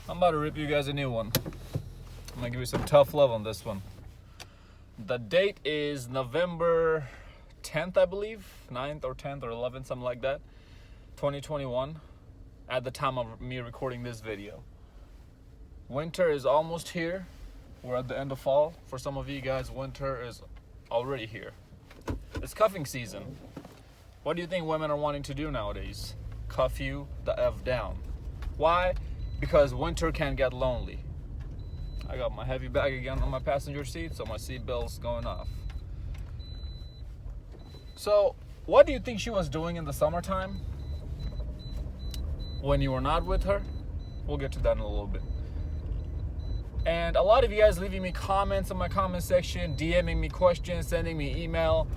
I'm about to rip you guys a new one. I'm gonna give you some tough love on this one. The date is November 10th, I believe, 9th or 10th or 11th, something like that, 2021, at the time of me recording this video. Winter is almost here. We're at the end of fall. For some of you guys, winter is already here. It's cuffing season. What do you think women are wanting to do nowadays? Cuff you the F down. Why? Because winter can get lonely. I got my heavy bag again on my passenger seat, so my seatbelt's going off. So, what do you think she was doing in the summertime when you were not with her? We'll get to that in a little bit. And a lot of you guys leaving me comments in my comment section, DMing me questions, sending me email.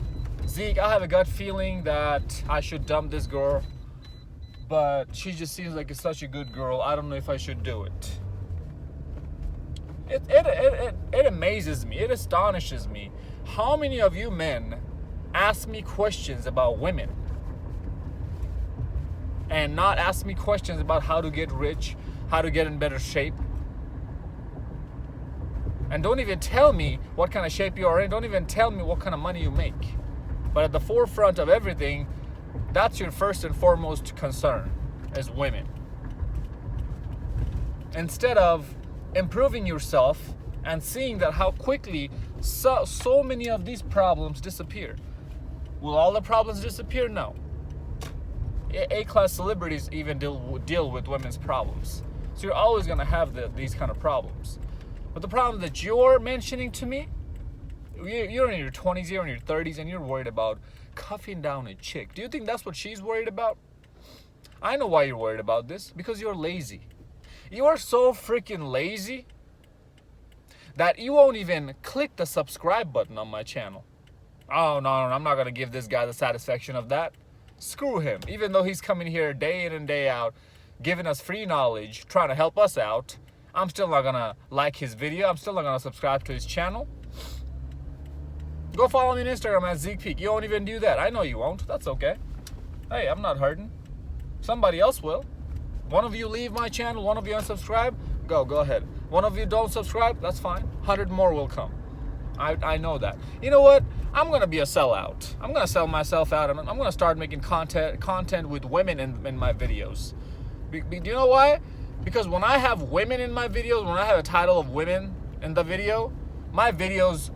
Zeke, I have a gut feeling that I should dump this girl, but she just seems like it's such a good girl. I don't know if I should do it. It amazes me. It astonishes me. How many of you men ask me questions about women and not ask me questions about how to get rich, how to get in better shape? And don't even tell me what kind of shape you are in. Don't even tell me what kind of money you make. But at the forefront of everything, that's your first and foremost concern, is women. Instead of improving yourself and seeing that how quickly so many of these problems disappear. Will all the problems disappear? No. A-class celebrities even deal with women's problems. So you're always going to have these kind of problems. But the problem that you're mentioning to me, you're in your 20s, you're in your 30s, and you're worried about cuffing down a chick. Do you think that's what she's worried about? I know why you're worried about this. Because you're lazy. You are so freaking lazy that you won't even click the subscribe button on my channel. Oh, no, I'm not going to give this guy the satisfaction of that. Screw him. Even though he's coming here day in and day out, giving us free knowledge, trying to help us out, I'm still not going to like his video. I'm still not going to subscribe to his channel. Go follow me on Instagram at Zeekpeak. You won't even do that. I know you won't. That's okay. Hey, I'm not hurting. Somebody else will. One of you leave my channel, one of you unsubscribe, go ahead. One of you don't subscribe, that's fine. 100 more will come. I know that. You know what? I'm going to be a sellout. I'm going to sell myself out, and I'm going to start making content with women in my videos. Do you know why? Because when I have women in my videos, when I have a title of women in the video, my views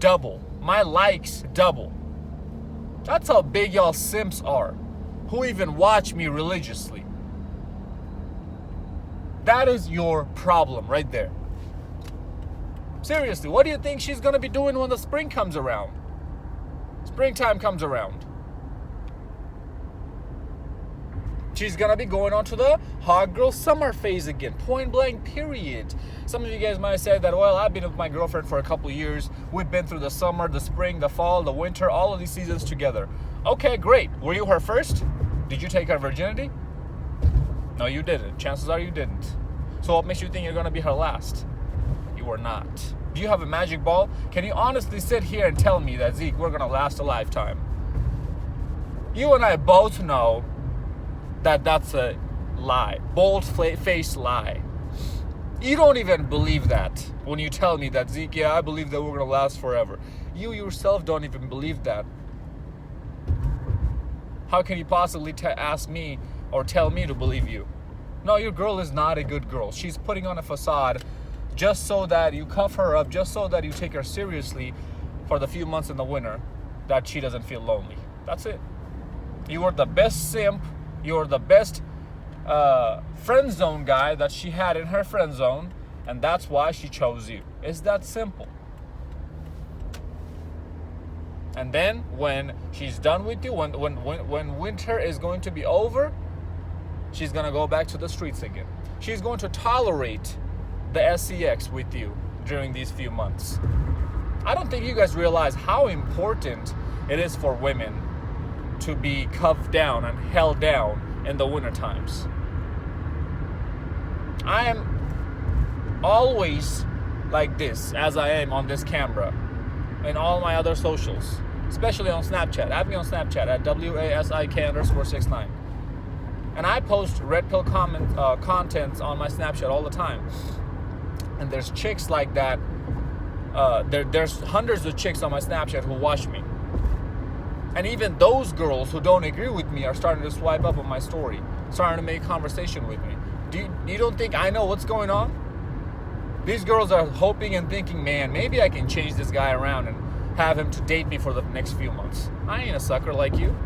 double. My likes double. That's how big y'all simps are, who even watch me religiously. That is your problem right there. Seriously, what do you think she's going to be doing when the spring comes around? Springtime comes around. She's going to be going on to the hot girl summer phase again. Point blank, period. Some of you guys might say that, well, I've been with my girlfriend for a couple years. We've been through the summer, the spring, the fall, the winter, all of these seasons together. Okay, great. Were you her first? Did you take her virginity? No, you didn't. Chances are you didn't. So what makes you think you're going to be her last? You are not. Do you have a magic ball? Can you honestly sit here and tell me that, Zeke, we're going to last a lifetime? You and I both know that that's a lie. Bold-faced lie. You don't even believe that when you tell me that, Zeke, yeah, I believe that we're going to last forever. You yourself don't even believe that. How can you possibly ask me or tell me to believe you? No, your girl is not a good girl. She's putting on a facade just so that you cuff her up, just so that you take her seriously for the few months in the winter that she doesn't feel lonely. That's it. You are the best simp. You're the best friend zone guy that she had in her friend zone, and that's why she chose you. It's that simple. And then when she's done with you, when winter is going to be over, she's going to go back to the streets again. She's going to tolerate the SCX with you during these few months. I don't think you guys realize how important it is for women to be cuffed down and held down in the winter times. I am always like this, as I am on this camera and all my other socials, especially on Snapchat. Add me on Snapchat at WASIK_69. And I post red pill contents on my Snapchat all the time. And there's chicks like that. There's hundreds of chicks on my Snapchat who watch me. And even those girls who don't agree with me are starting to swipe up on my story, starting to make conversation with me. You don't think I know what's going on? These girls are hoping and thinking, man, maybe I can change this guy around and have him to date me for the next few months. I ain't a sucker like you.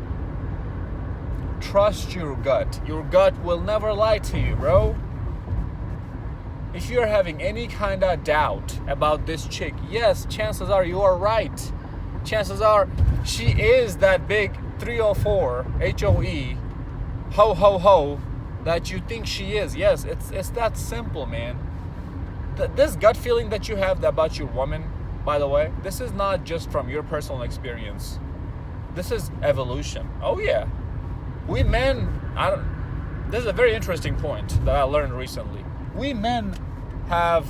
Trust your gut. Your gut will never lie to you, bro. If you're having any kind of doubt about this chick, yes, chances are you are right. Chances are she is that big 304 HOE, ho ho ho, that you think she is. Yes, it's that simple, man. This gut feeling that you have about your woman, by the way, this is not just from your personal experience. This is evolution. Oh yeah. We men, this is a very interesting point that I learned recently. We men have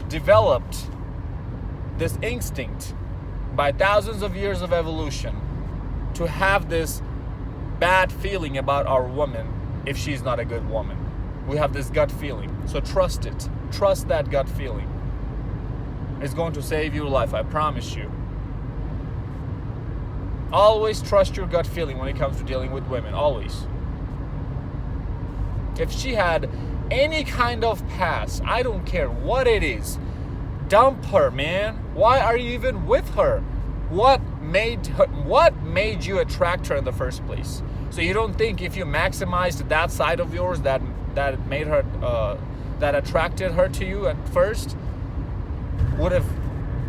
developed this instinct by thousands of years of evolution to have this bad feeling about our woman if she's not a good woman. We have this gut feeling. So trust it. Trust that gut feeling. It's going to save your life, I promise you. Always trust your gut feeling when it comes to dealing with women. Always. If she had any kind of past, I don't care what it is, dump her, man. Why are you even with her? What made you attract her in the first place? So you don't think if you maximized that side of yours that made her that attracted her to you at first would have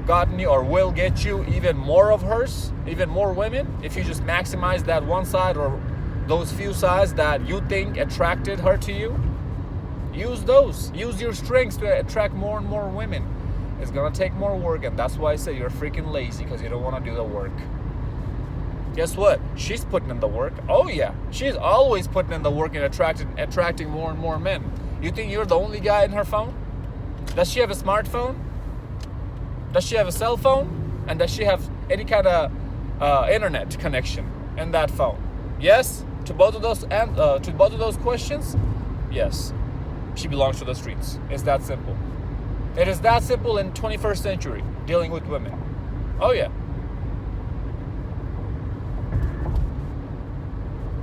gotten you or will get you even more of hers, even more women, if you just maximize that one side or those few sides that you think attracted her to you? Use those. Use your strengths to attract more and more women. It's gonna take more work, and that's why I say you're freaking lazy, because you don't want to do the work. Guess what? She's putting in the work. Oh yeah, she's always putting in the work and attracting more and more men. You think you're the only guy in her phone? Does she have a smartphone? Does she have a cell phone? And does she have any kind of internet connection in that phone? Yes, to both of those questions, yes. She belongs to the streets. It's that simple. It is that simple in 21st century, dealing with women. Oh yeah.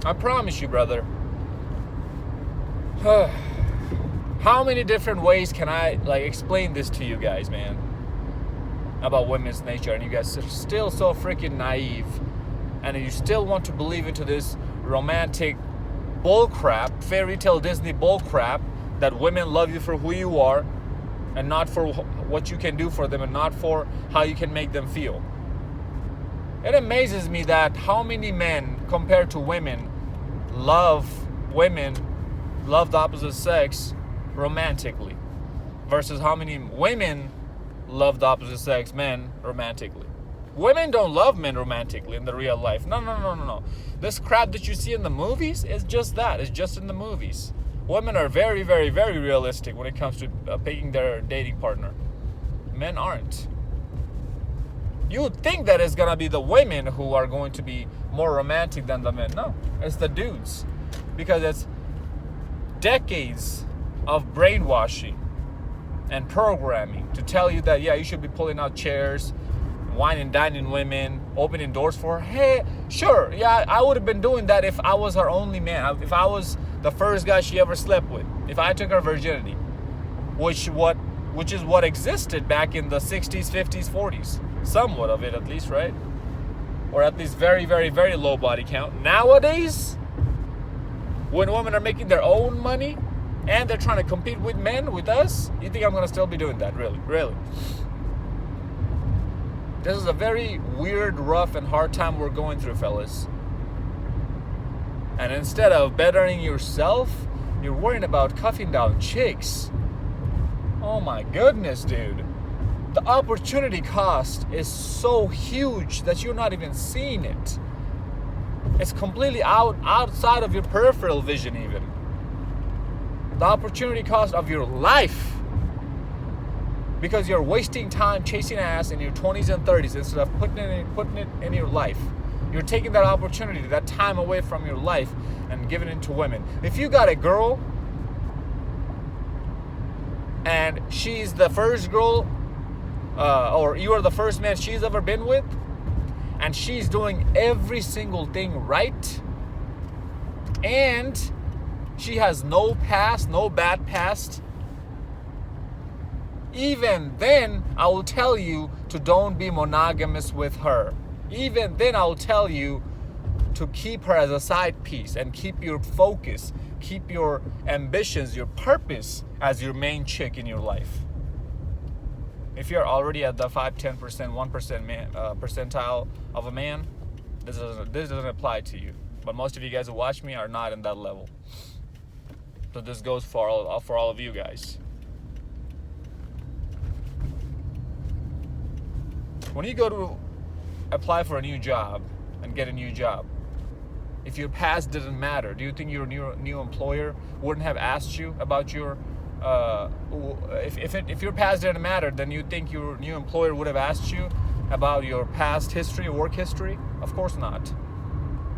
I promise you, brother. How many different ways can I explain this to you guys, man? About women's nature, and you guys are still so freaking naive, and you still want to believe into this romantic bullcrap, fairy tale Disney bullcrap, that women love you for who you are and not for what you can do for them and not for how you can make them feel. It amazes me that how many men compared to women love the opposite sex romantically versus how many women love the opposite sex men romantically. Women don't love men romantically in the real life. No. This crap that you see in the movies is just that. It's just in the movies. Women are very, very, very realistic when it comes to picking their dating partner. Men aren't. You would think that it's gonna be the women who are going to be more romantic than the men. No, it's the dudes. Because it's decades of brainwashing and programming to tell you that, yeah, you should be pulling out chairs, wine and dining women, opening doors for her. Hey, sure, yeah, I would have been doing that if I was her only man. If I was the first guy she ever slept with. If I took her virginity. Which is what existed back in the 60s, 50s, 40s. Somewhat of it at least, right? Or at least very, very, very low body count. Nowadays, when women are making their own money and they're trying to compete with men, with us, you think I'm going to still be doing that? Really? This is a very weird, rough, and hard time we're going through, fellas. And instead of bettering yourself, you're worrying about cuffing down chicks. Oh my goodness, dude. The opportunity cost is so huge that you're not even seeing it. It's completely outside of your peripheral vision even. The opportunity cost of your life. Because you're wasting time chasing ass in your 20s and 30s instead of putting it in your life. You're taking that opportunity, that time away from your life and giving it to women. If you got a girl and she's the first girl, or you are the first man she's ever been with, and she's doing every single thing right, and she has no past, no bad past, even then I will tell you to don't be monogamous with her. Even then I'll tell you to keep her as a side piece and keep your focus, keep your ambitions, your purpose as your main chick in your life. If you're already at the 5, 10%, 1% man, percentile of a man, this doesn't apply to you. But most of you guys who watch me are not in that level. So this goes for all of you guys. When you go to apply for a new job and get a new job, if your past didn't matter, do you think your new employer wouldn't have asked you about your if your past didn't matter, then you think your new employer would have asked you about your past history, work history? Of course not.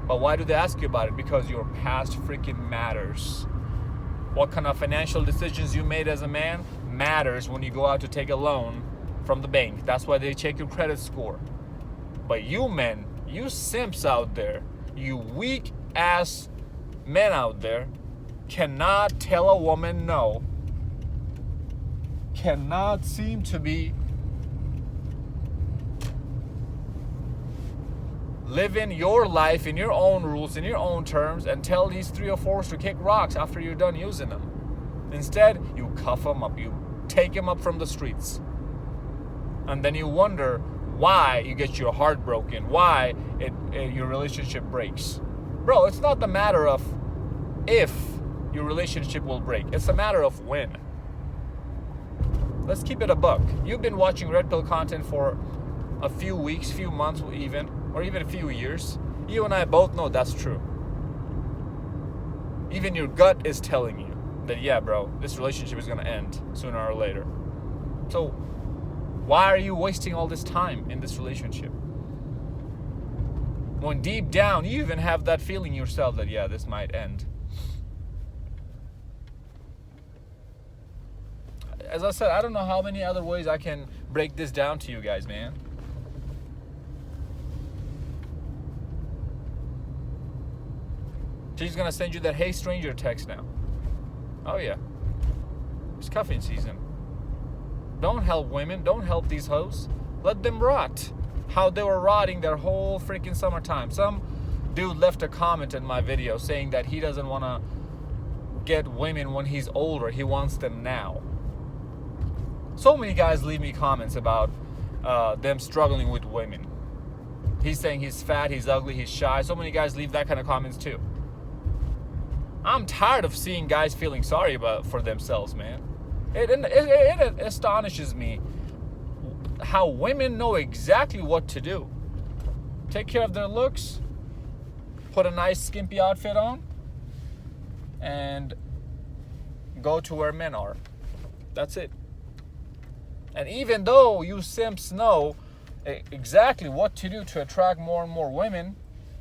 But why do they ask you about it? Because your past freaking matters. What kind of financial decisions you made as a man matters when you go out to take a loan from the bank. That's why they check your credit score. But you men, you simps out there, you weak ass men out there, cannot tell a woman no, cannot seem to be living your life in your own rules, in your own terms, and tell these 3 or 4s to kick rocks after you're done using them. Instead, you cuff them up, you take them up from the streets. And then you wonder why you get your heart broken, why your relationship breaks. Bro, it's not the matter of if your relationship will break. It's a matter of when. Let's keep it a buck. You've been watching Red Pill content for a few weeks, few months even, or even a few years. You and I both know that's true. Even your gut is telling you that, yeah, bro, this relationship is going to end sooner or later. So why are you wasting all this time in this relationship? When deep down you even have that feeling yourself that, yeah, this might end. As I said, I don't know how many other ways I can break this down to you guys, man. She's gonna send you that "Hey stranger" text now. Oh yeah, it's cuffing season. Don't help women, don't help these hoes. Let them rot how they were rotting their whole freaking summertime. Some dude left a comment in my video saying that he doesn't want to get women when he's older, he wants them now. So many guys leave me comments about them struggling with women. He's saying he's fat, he's ugly, he's shy. So many guys leave that kind of comments too. I'm tired of seeing guys feeling sorry for themselves, man. It astonishes me how women know exactly what to do. Take care of their looks, put a nice skimpy outfit on, and go to where men are. That's it. And even though you simps know exactly what to do to attract more and more women,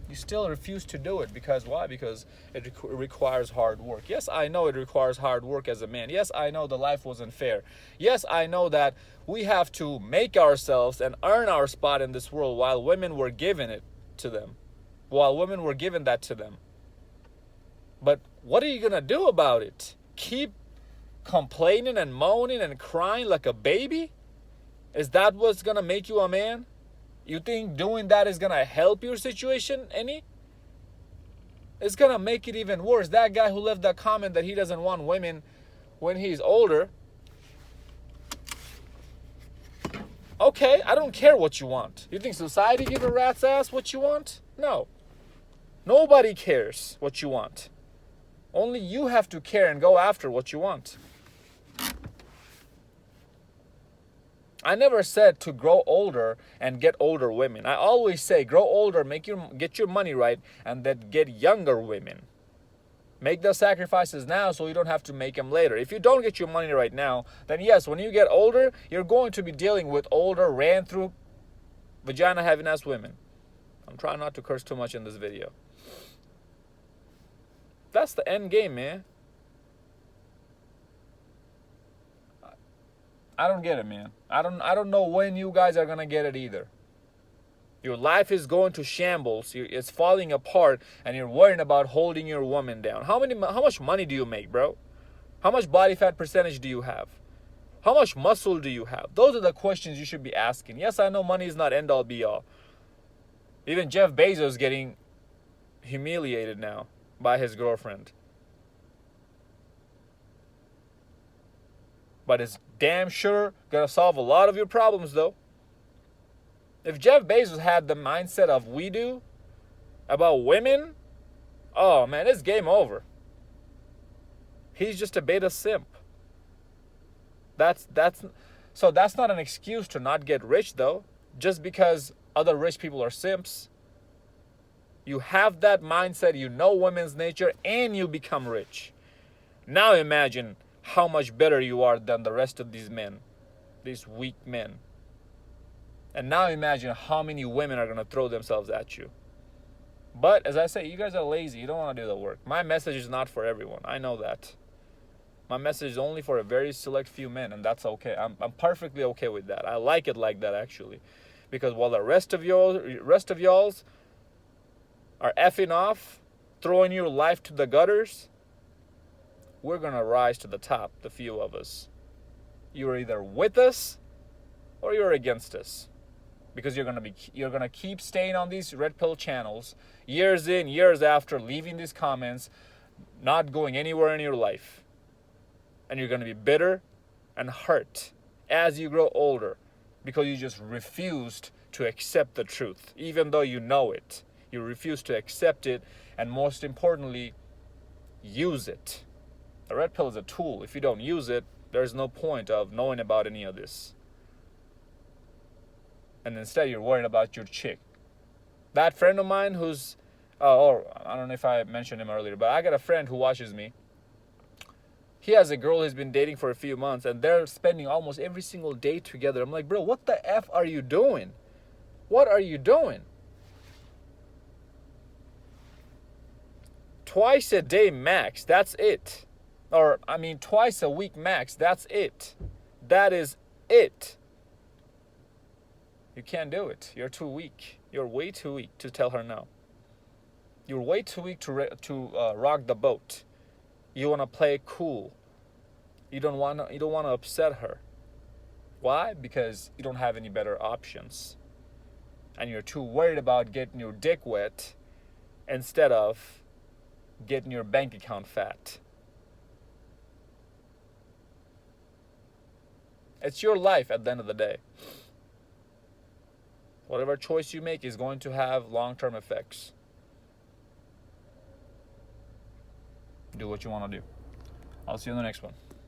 you still refuse to do it. Because why? Because it requires hard work. Yes, I know it requires hard work as a man. Yes, I know the life wasn't fair. Yes, I know that we have to make ourselves and earn our spot in this world while women were given it to them. While women were given that to them. But what are you going to do about it? Keep complaining and moaning and crying like a baby? Is that what's going to make you a man? You think doing that is going to help your situation any? It's going to make it even worse. That guy who left that comment that he doesn't want women when he's older. Okay, I don't care what you want. You think society give a rat's ass what you want? No. Nobody cares what you want. Only you have to care and go after what you want. I never said to grow older and get older women. I always say grow older, get your money right, and then get younger women. Make the sacrifices now so you don't have to make them later. If you don't get your money right now, then yes, when you get older, you're going to be dealing with older, ran through, vagina having ass women. I'm trying not to curse too much in this video. That's the end game, man. I don't get it, man. I don't know when you guys are gonna get it either. Your life is going to shambles. It's falling apart, and you're worrying about holding your woman down. How much money do you make, bro? How much body fat percentage do you have? How much muscle do you have? Those are the questions you should be asking. Yes, I know money is not end all be all. Even Jeff Bezos is getting humiliated now by his girlfriend. But it's damn sure gonna solve a lot of your problems, though. If Jeff Bezos had the mindset of we do about women, oh man, it's game over. He's just a beta simp. That's not an excuse to not get rich, though. Just because other rich people are simps. You have that mindset, you know women's nature, and you become rich. Now imagine how much better you are than the rest of these men, these weak men. And now imagine how many women are going to throw themselves at you. But as I say, you guys are lazy. You don't want to do the work. My message is not for everyone. I know that. My message is only for a very select few men, and that's okay. I'm perfectly okay with that. I like it like that, actually. Because while the rest of y'all's are effing off, throwing your life to the gutters, we're going to rise to the top, the few of us. You're either with us or you're against us. Because you're gonna keep staying on these red pill channels, years in, years after, leaving these comments, not going anywhere in your life. And you're gonna be bitter and hurt as you grow older because you just refused to accept the truth, even though you know it. You refuse to accept it, and most importantly, use it. The red pill is a tool. If you don't use it, there's no point of knowing about any of this. And instead you're worried about your chick. That friend of mine who's, or I don't know if I mentioned him earlier, but I got a friend who watches me. He has a girl he's been dating for a few months, and they're spending almost every single day together. I'm like, bro, what the F are you doing? What are you doing? Twice a day max, that's it. Or, I mean, twice a week max, that's it. That is it. You can't do it. You're too weak. You're way too weak to tell her no. You're way too weak to rock the boat. You want to play it cool. You don't want to upset her. Why? Because you don't have any better options. And you're too worried about getting your dick wet instead of getting your bank account fat. It's your life at the end of the day. Whatever choice you make is going to have long-term effects. Do what you want to do. I'll see you in the next one.